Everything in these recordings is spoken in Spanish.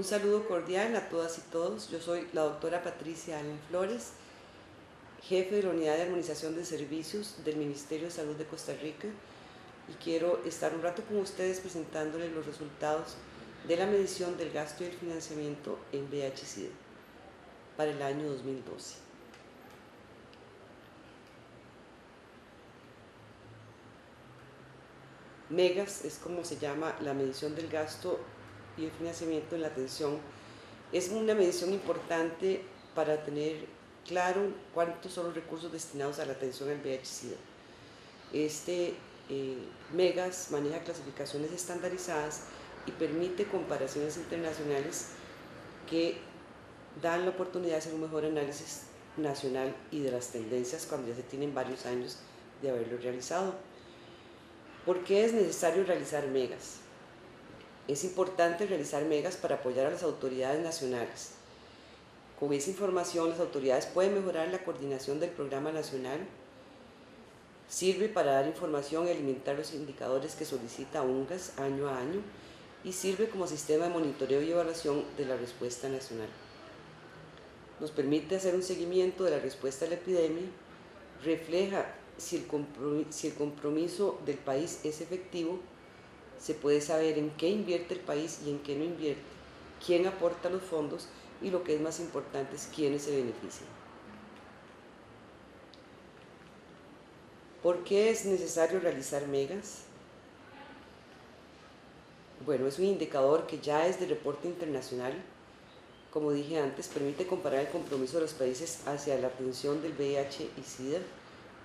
Un saludo cordial a todas y todos. Yo soy la doctora Patricia Allen Flores, jefe de la Unidad de Armonización de Servicios del Ministerio de Salud de Costa Rica, y quiero estar un rato con ustedes presentándoles los resultados de la medición del gasto y el financiamiento en VIH-Sida para el año 2012. MEGAS es como se llama la medición del gasto y el financiamiento en la atención. Es una medición importante para tener claro cuántos son los recursos destinados a la atención al VIH-Sida. MEGAS maneja clasificaciones estandarizadas y permite comparaciones internacionales que dan la oportunidad de hacer un mejor análisis nacional y de las tendencias cuando ya se tienen varios años de haberlo realizado. ¿Por qué es necesario realizar MEGAS? Es importante realizar MEGAS para apoyar a las autoridades nacionales. Con esa información las autoridades pueden mejorar la coordinación del programa nacional, sirve para dar información y alimentar los indicadores que solicita UNGAS año a año y sirve como sistema de monitoreo y evaluación de la respuesta nacional. Nos permite hacer un seguimiento de la respuesta a la epidemia, refleja si el compromiso del país es efectivo, se puede saber en qué invierte el país y en qué no invierte, quién aporta los fondos y, lo que es más importante, es quiénes se benefician. ¿Por qué es necesario realizar MEGAS? Bueno, es un indicador que ya es de reporte internacional. Como dije antes, permite comparar el compromiso de los países hacia la atención del VIH y SIDA.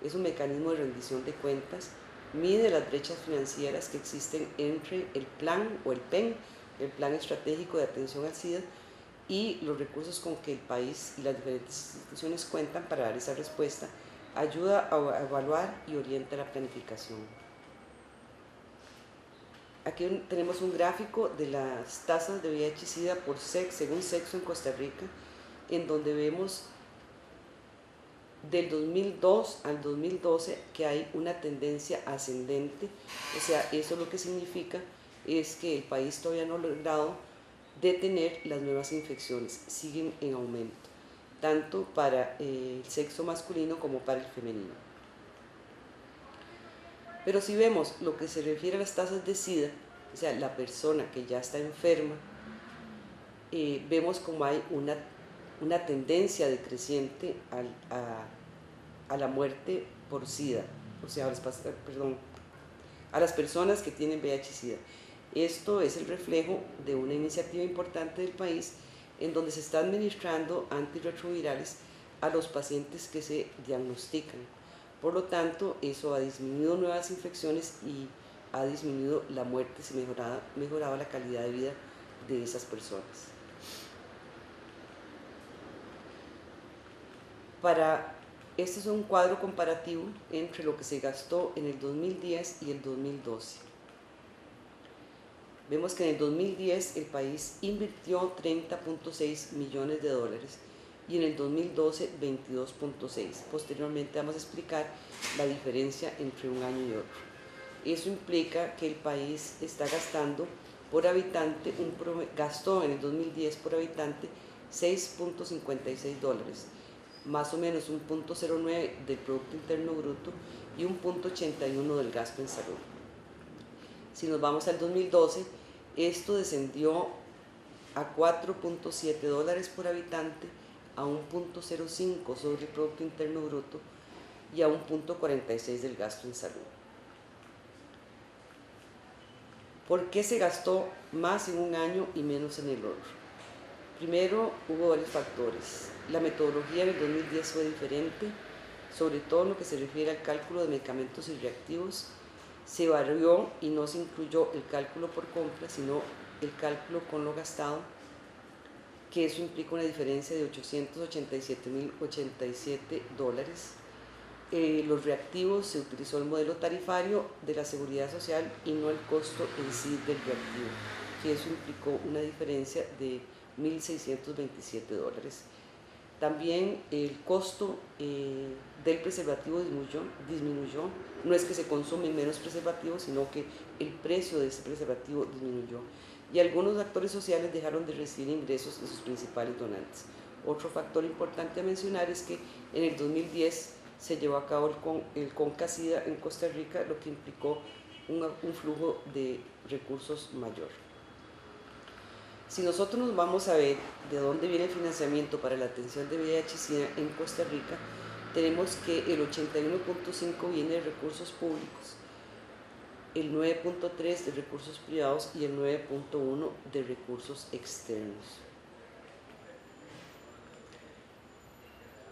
Es un mecanismo de rendición de cuentas, mide las brechas financieras que existen entre el plan o el PEN, el Plan Estratégico de Atención al SIDA, y los recursos con que el país y las diferentes instituciones cuentan para dar esa respuesta, ayuda a evaluar y orienta la planificación. Aquí tenemos un gráfico de las tasas de VIH-Sida por sexo, según sexo en Costa Rica, en donde vemos del 2002 al 2012 que hay una tendencia ascendente. O sea, eso lo que significa es que el país todavía no ha logrado detener las nuevas infecciones, siguen en aumento, tanto para el sexo masculino como para el femenino. Pero si vemos lo que se refiere a las tasas de SIDA, o sea, la persona que ya está enferma, vemos como hay una tendencia decreciente a la muerte por SIDA, o sea, a las personas que tienen VIH-Sida. Esto es el reflejo de una iniciativa importante del país en donde se está administrando antirretrovirales a los pacientes que se diagnostican. Por lo tanto, eso ha disminuido nuevas infecciones y ha disminuido la muerte, se ha mejorado la calidad de vida de esas personas. Este es un cuadro comparativo entre lo que se gastó en el 2010 y el 2012. Vemos que en el 2010 el país invirtió 30.6 millones de dólares y en el 2012 22.6. Posteriormente vamos a explicar la diferencia entre un año y otro. Eso implica que el país está gastando por habitante, gastó en el 2010 por habitante 6.56 dólares, más o menos un 0.09 del Producto Interno Bruto y un 0.81 del gasto en salud. Si nos vamos al 2012, esto descendió a 4.7 dólares por habitante, a un 0.05 sobre el Producto Interno Bruto y a un 0.46 del gasto en salud. ¿Por qué se gastó más en un año y menos en el otro? Primero, hubo varios factores. La metodología en el 2010 fue diferente, sobre todo en lo que se refiere al cálculo de medicamentos y reactivos. Se varió y no se incluyó el cálculo por compra, sino el cálculo con lo gastado, que eso implica una diferencia de 887.087 dólares. Los reactivos, se utilizó el modelo tarifario de la Seguridad Social y no el costo en sí del reactivo, que eso implicó una diferencia de 1.627 dólares. También el costo del preservativo disminuyó. No es que se consumen menos preservativos, sino que el precio de ese preservativo disminuyó. y algunos actores sociales dejaron de recibir ingresos de sus principales donantes. Otro factor importante a mencionar es que en el 2010 se llevó a cabo el CONCA-SIDA en Costa Rica, lo que implicó un flujo de recursos mayor. Si nosotros nos vamos a ver de dónde viene el financiamiento para la atención de VIH-Sida en Costa Rica, tenemos que el 81.5% viene de recursos públicos, el 9.3% de recursos privados y el 9.1% de recursos externos.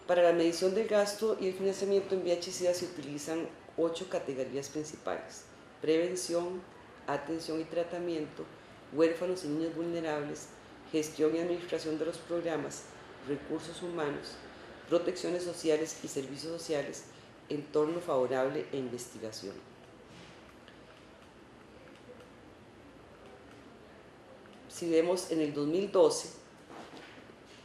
Para la medición del gasto y el financiamiento en VIH-Sida se utilizan 8 categorías principales: prevención, atención y tratamiento, huérfanos y niños vulnerables, gestión y administración de los programas, recursos humanos, protecciones sociales y servicios sociales, entorno favorable e investigación. Si vemos en el 2012,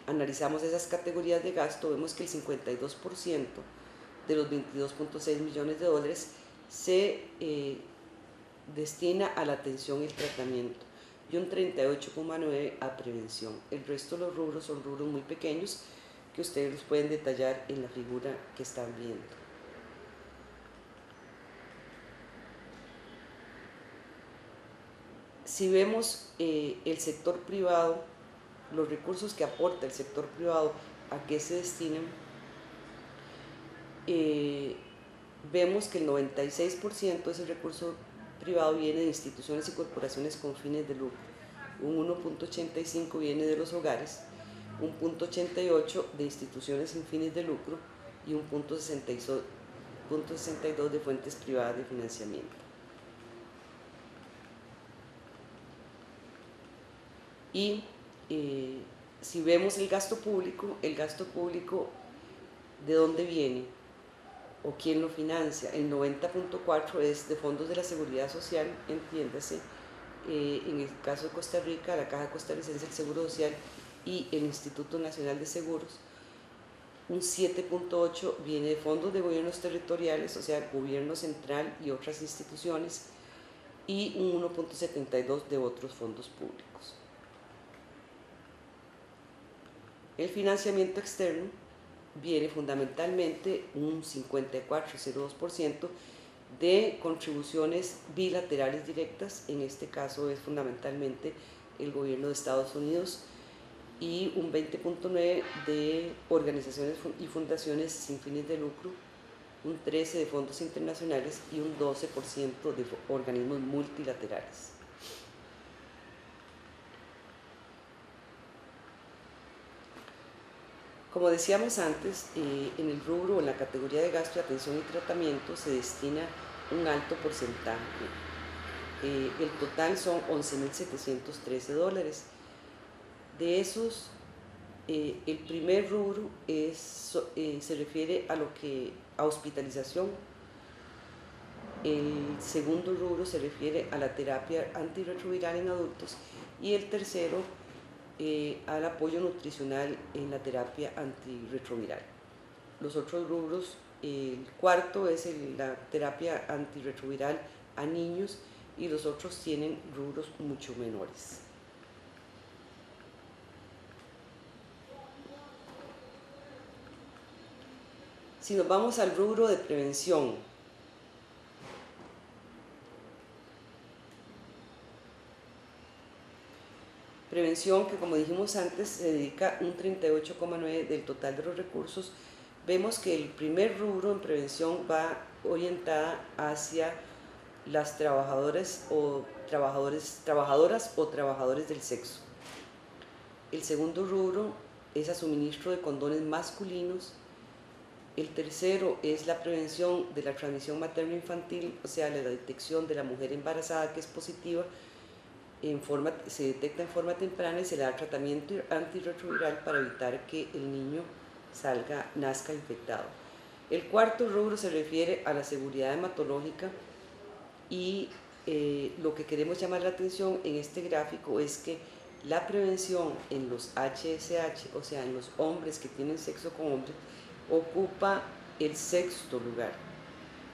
analizamos esas categorías de gasto, vemos que el 52% de los 22.6 millones de dólares se destina a la atención y el tratamiento y un 38.9% a prevención. El resto de los rubros son rubros muy pequeños que ustedes los pueden detallar en la figura que están viendo. Si vemos el sector privado, los recursos que aporta el sector privado, a qué se destinan, vemos que el 96% de ese recurso privado viene de instituciones y corporaciones con fines de lucro, un 1.85% viene de los hogares, un 0.88% de instituciones sin fines de lucro y un 0.62% de fuentes privadas de financiamiento. Y si vemos el gasto público, ¿de dónde viene o quién lo financia? El 90.4% es de fondos de la Seguridad Social, entiéndase, en el caso de Costa Rica, la Caja Costarricense del Seguro Social y el Instituto Nacional de Seguros. Un 7.8% viene de fondos de gobiernos territoriales, o sea, gobierno central y otras instituciones, y un 1.72% de otros fondos públicos. El financiamiento externo viene fundamentalmente un 54,02% de contribuciones bilaterales directas, en este caso es fundamentalmente el gobierno de Estados Unidos, y un 20.9% de organizaciones y fundaciones sin fines de lucro, un 13% de fondos internacionales y un 12% de organismos multilaterales. Como decíamos antes, en el rubro o en la categoría de gasto de atención y tratamiento se destina un alto porcentaje. El total son 11.713 dólares. De esos, el primer rubro se refiere a hospitalización, el segundo rubro se refiere a la terapia antirretroviral en adultos y el tercero al apoyo nutricional en la terapia antirretroviral. Los otros rubros, el cuarto es la terapia antirretroviral a niños y los otros tienen rubros mucho menores. Si nos vamos al rubro de prevención, que como dijimos antes se dedica un 38,9% del total de los recursos, vemos que el primer rubro en prevención va orientada hacia las trabajadoras o trabajadores del sexo. El segundo rubro es a suministro de condones masculinos. El tercero es la prevención de la transmisión materno-infantil, o sea, la detección de la mujer embarazada que es positiva, se detecta en forma temprana y se le da tratamiento antirretroviral para evitar que el niño nazca infectado. El cuarto rubro se refiere a la seguridad hematológica y lo que queremos llamar la atención en este gráfico es que la prevención en los HSH, o sea, en los hombres que tienen sexo con hombres, ocupa el sexto lugar,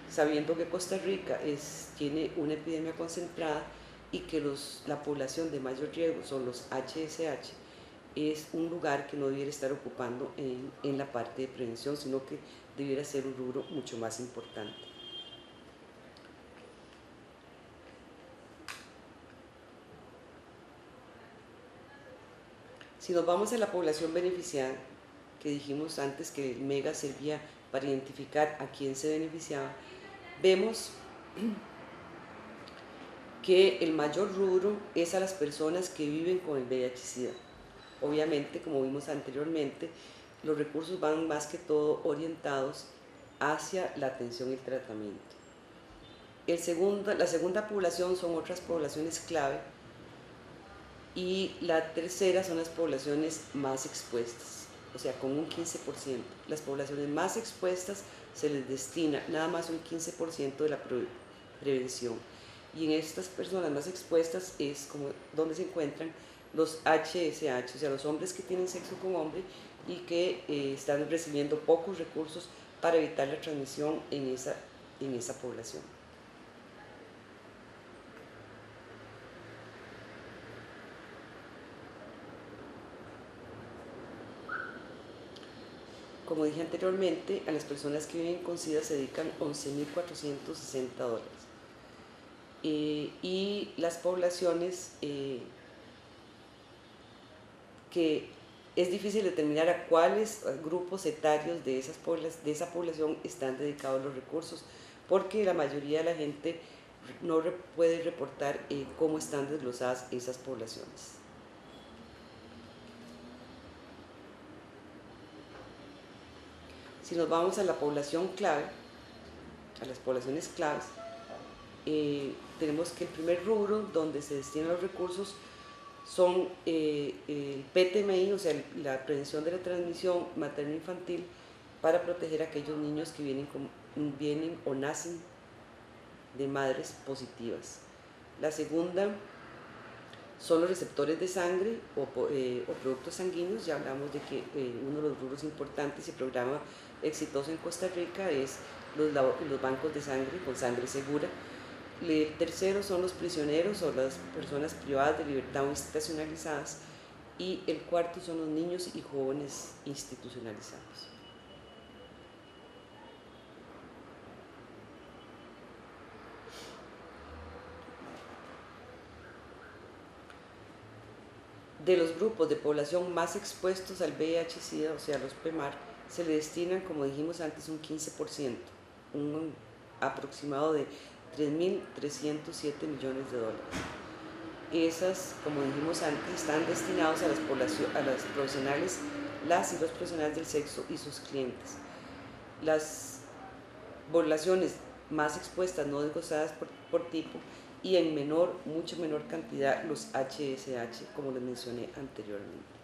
sabiendo que Costa Rica tiene una epidemia concentrada y que la población de mayor riesgo son los HSH, es un lugar que no debiera estar ocupando en la parte de prevención, sino que debiera ser un rubro mucho más importante. Si nos vamos a la población beneficiada, que dijimos antes que el MEGA servía para identificar a quién se beneficiaba, vemos que el mayor rubro es a las personas que viven con el VIH-Sida. Obviamente, como vimos anteriormente, los recursos van más que todo orientados hacia la atención y el tratamiento. La segunda población son otras poblaciones clave y la tercera son las poblaciones más expuestas, o sea, con un 15%. Las poblaciones más expuestas se les destina nada más un 15% de la prevención. Y en estas personas más expuestas es como donde se encuentran los HSH, o sea, los hombres que tienen sexo con hombre y que están recibiendo pocos recursos para evitar la transmisión en esa población. Como dije anteriormente, a las personas que viven con SIDA se dedican $11.460. Y las poblaciones que es difícil determinar a cuáles grupos etarios de esa población están dedicados los recursos, porque la mayoría de la gente no puede reportar cómo están desglosadas esas poblaciones. Si nos vamos a la población clave, a las poblaciones claves, tenemos que el primer rubro donde se destinan los recursos son el PTMI, o sea, la prevención de la transmisión materno-infantil para proteger a aquellos niños que vienen o nacen de madres positivas. La segunda son los receptores de sangre o productos sanguíneos. Ya hablamos de que uno de los rubros importantes y programa exitoso en Costa Rica es los bancos de sangre con sangre segura. El tercero son los prisioneros o las personas privadas de libertad o institucionalizadas, y el cuarto son los niños y jóvenes institucionalizados. De los grupos de población más expuestos al VIH-Sida, o sea, los PEMAR, se le destinan, como dijimos antes, un 15%, un aproximado de $3.307 millones. Esas, como dijimos antes, están destinados a las profesionales, las y los profesionales del sexo y sus clientes. Las poblaciones más expuestas, no desglosadas por tipo, y en mucho menor cantidad, los HSH, como les mencioné anteriormente.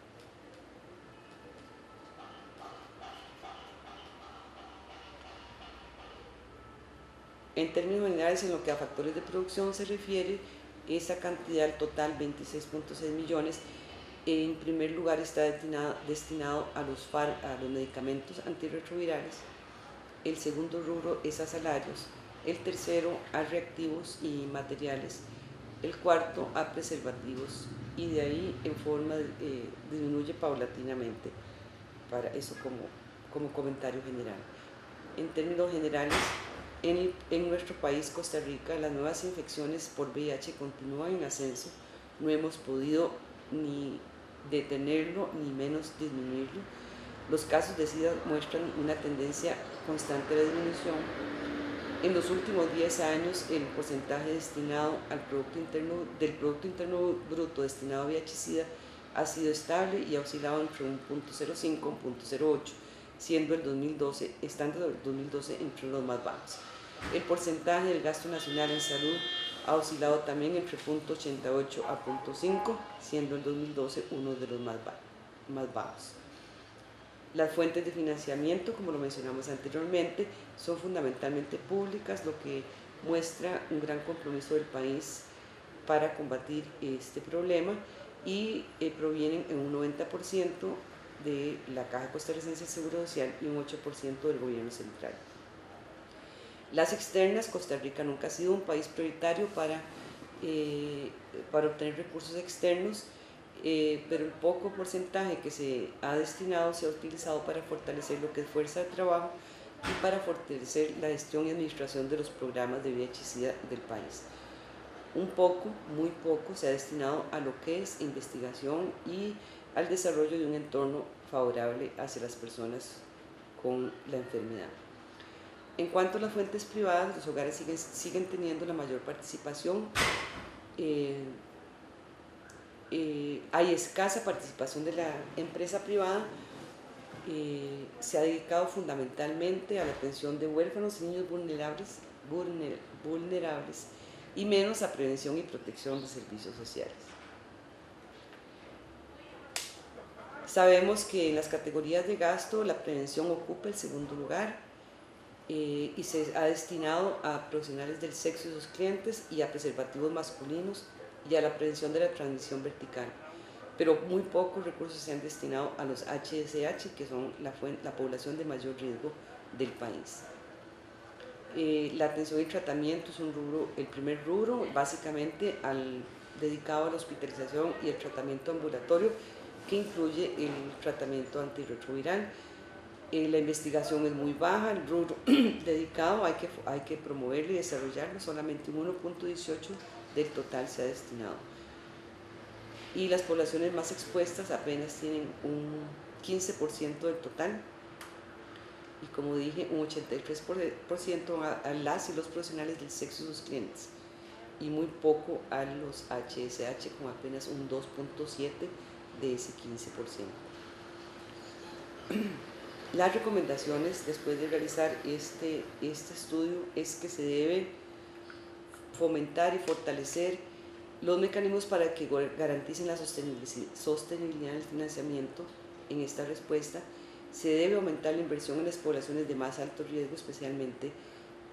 En términos generales, en lo que a factores de producción se refiere, esa cantidad total, 26.6 millones, en primer lugar está destinado a los medicamentos antirretrovirales. El segundo rubro es a salarios. El tercero a reactivos y materiales. El cuarto a preservativos. Y de ahí disminuye paulatinamente. Para eso como comentario general. En términos generales, en nuestro país, Costa Rica, las nuevas infecciones por VIH continúan en ascenso. No hemos podido ni detenerlo ni menos disminuirlo. Los casos de SIDA muestran una tendencia constante de disminución. En los últimos 10 años, el porcentaje destinado del Producto Interno Bruto destinado a VIH-Sida ha sido estable y ha oscilado entre un 0.05 y un 0.08, estando el 2012 entre los más bajos. El porcentaje del gasto nacional en salud ha oscilado también entre 0.88 a 0.5, siendo el 2012 uno de los más bajos. Las fuentes de financiamiento, como lo mencionamos anteriormente, son fundamentalmente públicas, lo que muestra un gran compromiso del país para combatir este problema, y provienen en un 90% de la Caja Costarricense de Seguro Social y un 8% del gobierno central. Las externas, Costa Rica nunca ha sido un país prioritario para para obtener recursos externos, pero el poco porcentaje que se ha destinado se ha utilizado para fortalecer lo que es fuerza de trabajo y para fortalecer la gestión y administración de los programas de VIH-Sida del país. Un poco, muy poco, se ha destinado a lo que es investigación y al desarrollo de un entorno favorable hacia las personas con la enfermedad. En cuanto a las fuentes privadas, los hogares siguen teniendo la mayor participación. Hay escasa participación de la empresa privada. Se ha dedicado fundamentalmente a la atención de huérfanos y niños vulnerables y menos a prevención y protección de servicios sociales. Sabemos que en las categorías de gasto la prevención ocupa el segundo lugar y se ha destinado a profesionales del sexo y sus clientes y a preservativos masculinos y a la prevención de la transmisión vertical, pero muy pocos recursos se han destinado a los HSH, que son la población de mayor riesgo del país. La atención y tratamiento es el primer rubro, básicamente dedicado a la hospitalización y el tratamiento ambulatorio, que incluye el tratamiento antirretroviral. La investigación es muy baja, el rubro dedicado hay que promoverlo y desarrollarlo, solamente un 1.18 del total se ha destinado. Y las poblaciones más expuestas apenas tienen un 15% del total. Y como dije, un 83% a las y los profesionales del sexo y sus clientes, y muy poco a los HSH, con apenas un 2.7% de ese 15%. Las recomendaciones después de realizar este estudio es que se debe fomentar y fortalecer los mecanismos para que garanticen la sostenibilidad del financiamiento en esta respuesta. Se debe aumentar la inversión en las poblaciones de más alto riesgo, especialmente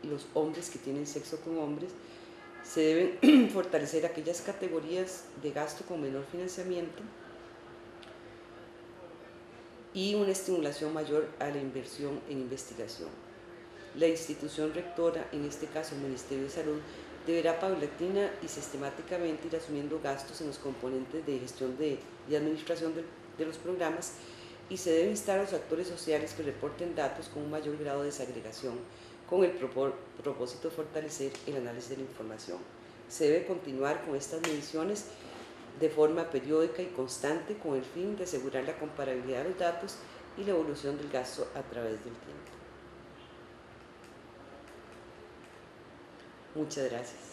los hombres que tienen sexo con hombres. Se deben fortalecer aquellas categorías de gasto con menor financiamiento y una estimulación mayor a la inversión en investigación. La institución rectora, en este caso el Ministerio de Salud, deberá paulatina y sistemáticamente ir asumiendo gastos en los componentes de gestión y administración de los programas, y se debe instar a los actores sociales que reporten datos con un mayor grado de desagregación, con el propósito de fortalecer el análisis de la información. Se debe continuar con estas mediciones de forma periódica y constante con el fin de asegurar la comparabilidad de los datos y la evolución del gasto a través del tiempo. Muchas gracias.